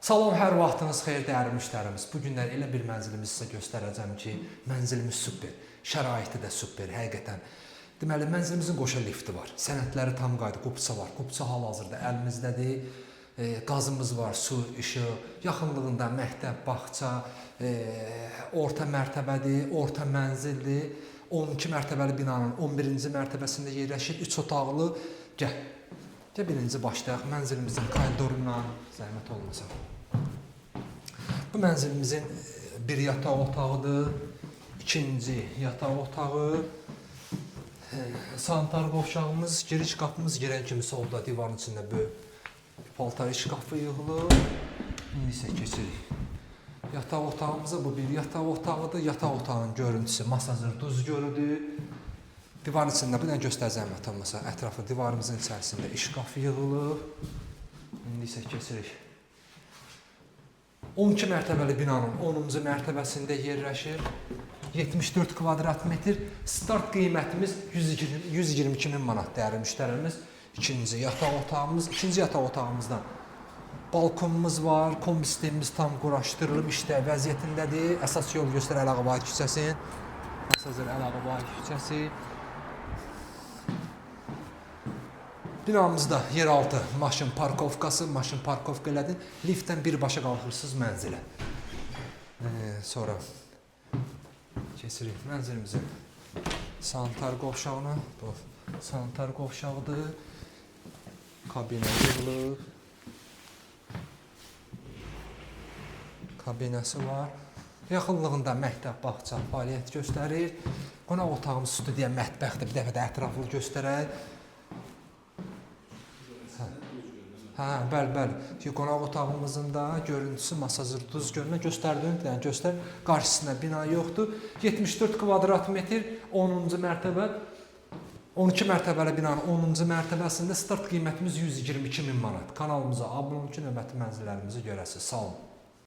Salam, hər vaxtınız xeyir dəyərli müştərimiz. Bu günlər elə bir mənzilimizi sizə göstərəcəm ki, mənzilimiz super, şəraiti də super, həqiqətən. Deməli, mənzilimizin qoşa lifti var, sənədləri tam qayda, qupça var, qupça hal-hazırda əlimizdədir. Qazımız var, su, işıq, yaxınlığında məktəb, bağça, orta mərtəbədir, orta mənzildir. 12 mərtəbəli binanın 11-ci mərtəbəsində yerləşir, 3 otaqlı. Gəl birinci başlayaq mənzilimizin koridorundan, zəhmət olmasa. Bu mənzilimizin bir yataq otağıdır, ikinci yataq otağı, sanitar qovşağımız, giriş qapımız girən kimi solda divarın içində böyük paltar şkafı yığılıb. İndi isə keçirik. Yataq otağımıza, bu bir yataq otağıdır. Yataq otağının görüntüsü masajır, duz görüdür. Divarın içində, bir dənə göstərəcəm atılmasa, ətrafı divarımızın içərisində şkaf yığılıb. İndi isə keçirik. 12 mərtəbəli binanın 10-cu mərtəbəsində yerləşir. 74 kvadrat metr. Start qiymətimiz 122 min manat dəyərli müştərimiz. İkinci yataq otağımız. İkinci yataq otağımızda balkonumuz var. Kombi sistemimiz tam quraşdırılıb, işlə vəziyyətindədir. Əsas yol göstər Əlağabay küçəsi. Əsas Əlağabay küçəsi. Binamızda yeraltı maşın parkovkası, maşın parkovka elədin. Liftdən birbaşa qalxırsınız mənzilə. Sonra keçirik mənzilimizin sanitar qovşağına. Bu sanitar qovşağıdır. Kabinə yığılıb. Kabinəsi var. Yaxınlığında məktəb, bağça fəaliyyət göstərir. Qonaq otağımız studiya, mətbəxdir. Bir dəfə də ətraflı göstərək. Bəli. Qonaq otağımızın da görüntüsü masajır, duz gölünə göstərdim. Yəni göstər, qarşısında bina yoxdur. 74 kvadrat metr, 10-cu mərtəbə. 12 mərtəbəli binanın 10-cu mərtəbəsində start qiymətimiz 122 min manat. Kanalımıza abunə olun ki, növbəti mənzillərimizi görəsiniz. Sağ olun.